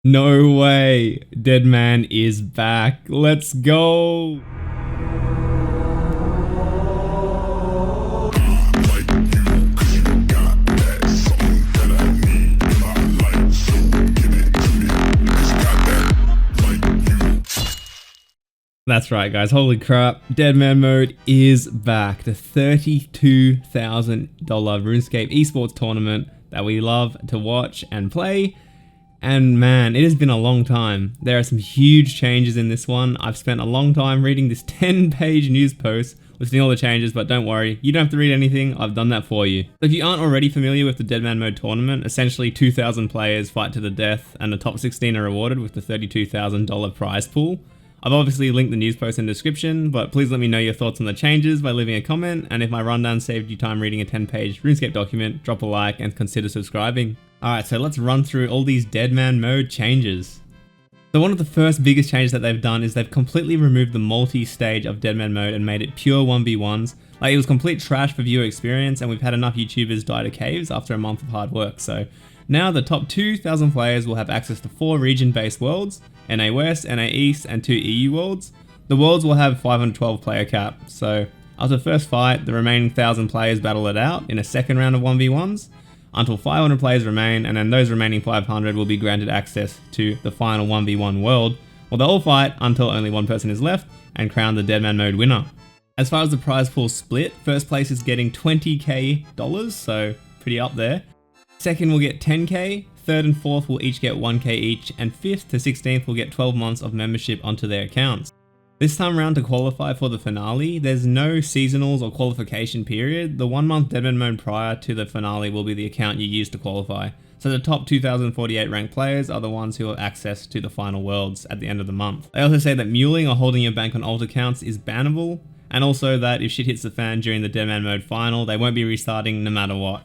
No way. Dead Man is back. Let's go. That's right, guys. Holy crap. Dead Man mode is back. The $32,000 RuneScape esports tournament that we love to watch and play. And man, it has been a long time. There are some huge changes in this one. I've spent a long time reading this 10-page news post listing all the changes, but don't worry, you don't have to read anything. I've done that for you. So if you aren't already familiar with the Dead Man mode tournament, essentially 2,000 players fight to the death and the top 16 are rewarded with the $32,000 prize pool. I've obviously linked the news post in the description, but please let me know your thoughts on the changes by leaving a comment, and if my rundown saved you time reading a 10-page RuneScape document, drop a like and consider subscribing. Alright, so let's run through all these Dead Man mode changes. So one of the first biggest changes that they've done is they've completely removed the multi-stage of Dead Man mode and made it pure 1v1s. Like, it was complete trash for viewer experience, and we've had enough YouTubers die to caves after a month of hard work, so now the top 2,000 players will have access to 4 region-based worlds, NA West, NA East, and 2 EU worlds. The worlds will have 512 player cap, so after the first fight, the remaining 1,000 players battle it out in a second round of 1v1s, until 500 players remain, and then those remaining 500 will be granted access to the final 1v1 world, where they'll all fight until only one person is left, and crown the Dead Man mode winner. As far as the prize pool split, first place is getting $20k, so pretty up there. Second will get 10k, third and fourth will each get 1k each, and 5th to 16th will get 12 months of membership onto their accounts. This time around, to qualify for the finale, there's no seasonals or qualification period. The 1 month Dead Man mode prior to the finale will be the account you use to qualify. So the top 2,048 ranked players are the ones who have access to the final worlds at the end of the month. They also say that muling or holding your bank on alt accounts is bannable, and also that if shit hits the fan during the Dead Man mode final, they won't be restarting no matter what.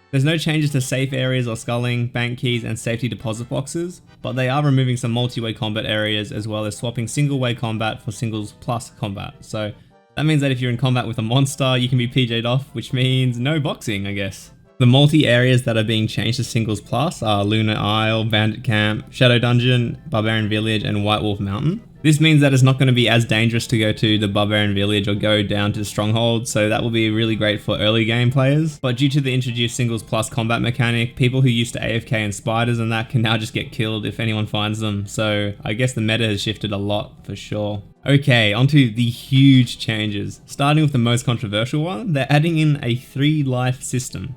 There's no changes to safe areas or sculling, bank keys, and safety deposit boxes, but they are removing some multi-way combat areas as well as swapping single-way combat for singles plus combat. So that means that if you're in combat with a monster, you can be PJ'd off, which means no boxing, I guess. The multi-areas that are being changed to singles plus are Lunar Isle, Bandit Camp, Shadow Dungeon, Barbarian Village, and White Wolf Mountain. This means that it's not going to be as dangerous to go to the Barbarian Village or go down to the Stronghold, so that will be really great for early game players. But due to the introduced singles plus combat mechanic, people who used to AFK and spiders and that can now just get killed if anyone finds them, so I guess the meta has shifted a lot for sure. Okay, onto the huge changes. Starting with the most controversial one, they're adding in a 3-life system.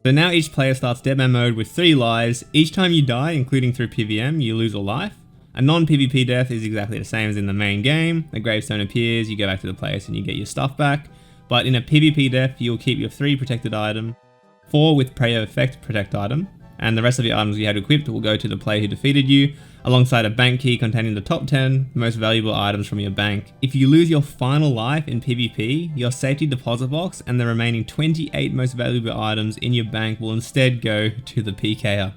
So now each player starts Dead Man mode with 3 lives. Each time you die, including through PVM, you lose a life. A non-PvP death is exactly the same as in the main game. The gravestone appears, you go back to the place and you get your stuff back. But in a PvP death, you'll keep your 3 protected items, 4 with prayer effect protect item, and the rest of your items you had equipped will go to the player who defeated you, alongside a bank key containing the top 10 most valuable items from your bank. If you lose your final life in PvP, your safety deposit box and the remaining 28 most valuable items in your bank will instead go to the PKer.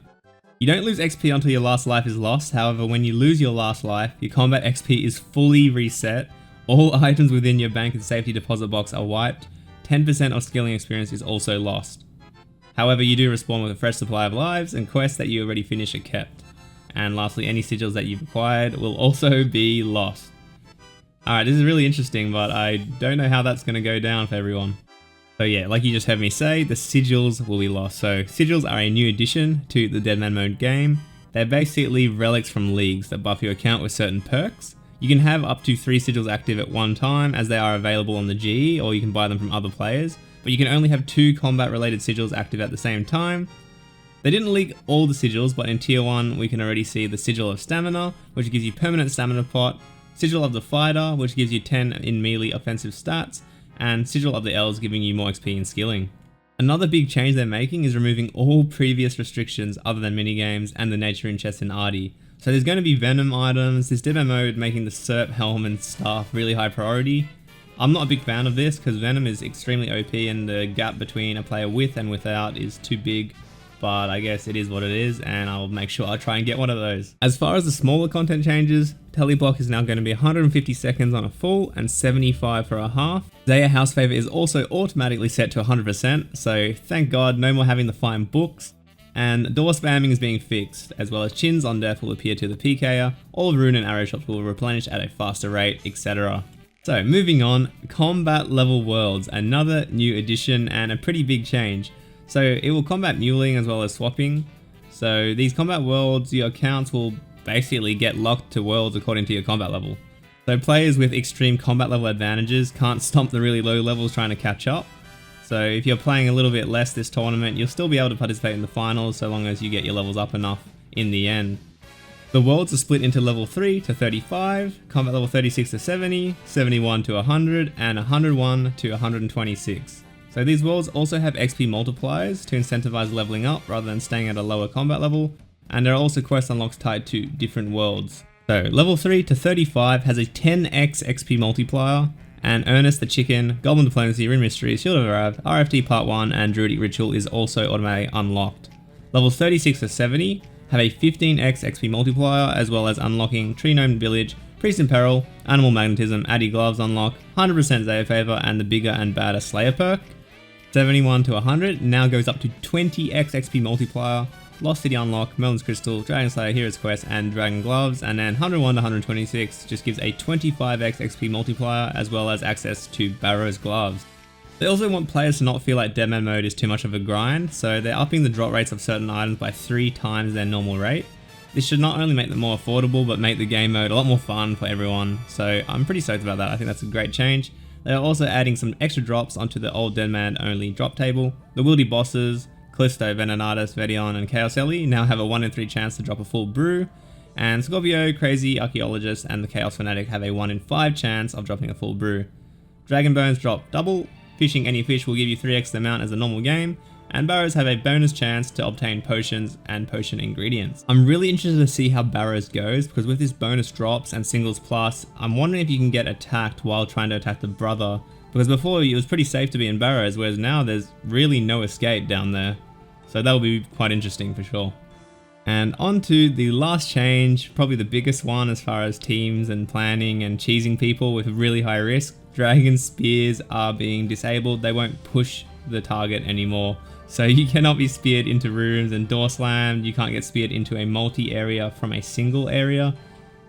You don't lose XP until your last life is lost, however when you lose your last life, your combat XP is fully reset, all items within your bank and safety deposit box are wiped, 10% of skilling experience is also lost. However, you do respawn with a fresh supply of lives, and quests that you already finished are kept. And lastly, any sigils that you've acquired will also be lost. Alright, this is really interesting, but I don't know how that's going to go down for everyone. So yeah, like you just heard me say, the sigils will be lost. So sigils are a new addition to the Dead Man mode game. They're basically relics from leagues that buff your account with certain perks. You can have up to 3 sigils active at one time, as they are available on the GE, or you can buy them from other players. But you can only have 2 combat related sigils active at the same time. They didn't leak all the sigils, but in tier 1 we can already see the Sigil of Stamina, which gives you permanent stamina pot, Sigil of the Fighter, which gives you 10 in melee offensive stats, and Sigil of the Elves giving you more XP in skilling. Another big change they're making is removing all previous restrictions other than minigames and the nature rune chest in Arty. So there's going to be Venom items, this Dead Man mode making the Serp, Helm and Staff really high priority. I'm not a big fan of this because Venom is extremely OP and the gap between a player with and without is too big. But I guess it is what it is, and I'll make sure I try and get one of those. As far as the smaller content changes, Teleblock is now going to be 150 seconds on a full and 75 for a half. Zaya House Favor is also automatically set to 100%, so thank God no more having to find books. and door spamming is being fixed, as well as chins on death will appear to the PKer, all rune and arrow shops will replenish at a faster rate, etc. So moving on, combat level worlds, another new addition and a pretty big change. So it will combat muling as well as swapping. So these combat worlds, your accounts will basically get locked to worlds according to your combat level. So players with extreme combat level advantages can't stomp the really low levels trying to catch up. So if you're playing a little bit less this tournament, you'll still be able to participate in the finals so long as you get your levels up enough in the end. The worlds are split into level 3 to 35, combat level 36 to 70, 71 to 100, and 101 to 126. So these worlds also have XP multipliers to incentivize leveling up rather than staying at a lower combat level, and there are also quest unlocks tied to different worlds. So level 3 to 35 has a 10x XP multiplier, and Ernest the Chicken, Goblin Diplomacy, Rune Mystery, Shield of Arav, RFT Part 1, and Druidic Ritual is also automatically unlocked. Levels 36 to 70 have a 15x XP multiplier, as well as unlocking Tree Gnome Village, Priest in Peril, Animal Magnetism, Addy Gloves unlock, 100% Zaya Favor, and the bigger and badder Slayer perk. 71 to 100 now goes up to 20x XP multiplier, Lost City unlock, Merlin's Crystal, Dragon Slayer Hero's Quest, and Dragon Gloves, and then 101 to 126 just gives a 25x XP multiplier, as well as access to Barrow's Gloves. They also want players to not feel like Deadman mode is too much of a grind, so they're upping the drop rates of certain items by 3 times their normal rate. This should not only make them more affordable, but make the game mode a lot more fun for everyone, so I'm pretty stoked about that. I think that's a great change. They are also adding some extra drops onto the old Deadman only drop table. The wildy bosses, Callisto, Venenatus, Vedion, and Chaos Ellie now have a 1 in 3 chance to drop a full brew, and Scorpio, Crazy, Archaeologist, and the Chaos Fanatic have a 1 in 5 chance of dropping a full brew. Dragon Bones drop double, fishing any fish will give you 3x the amount as a normal game, and Barrows have a bonus chance to obtain potions and potion ingredients. I'm really interested to see how Barrows goes, because with this bonus drops and singles plus, I'm wondering if you can get attacked while trying to attack the brother, because before it was pretty safe to be in Barrows, whereas now there's really no escape down there. So that will be quite interesting for sure. And on to the last change, probably the biggest one as far as teams and planning and cheesing people with really high risk. Dragon Spears are being disabled. They won't push the target anymore. So you cannot be speared into rooms and door slammed. You can't get speared into a multi-area from a single area.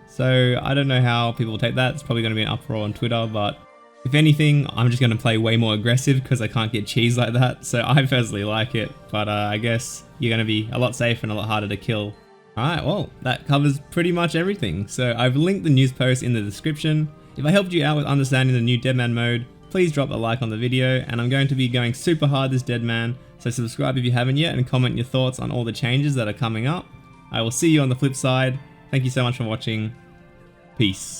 So I don't know how people will take that. It's probably going to be an uproar on Twitter, but if anything, I'm just going to play way more aggressive because I can't get cheese like that. So I personally like it, but I guess you're going to be a lot safer and a lot harder to kill. Alright, well, that covers pretty much everything. So I've linked the news post in the description. If I helped you out with understanding the new Deadman mode, please drop a like on the video, and I'm going to be going super hard this Deadman, so subscribe if you haven't yet and comment your thoughts on all the changes that are coming up. I will see you on the flip side. Thank you so much for watching. Peace.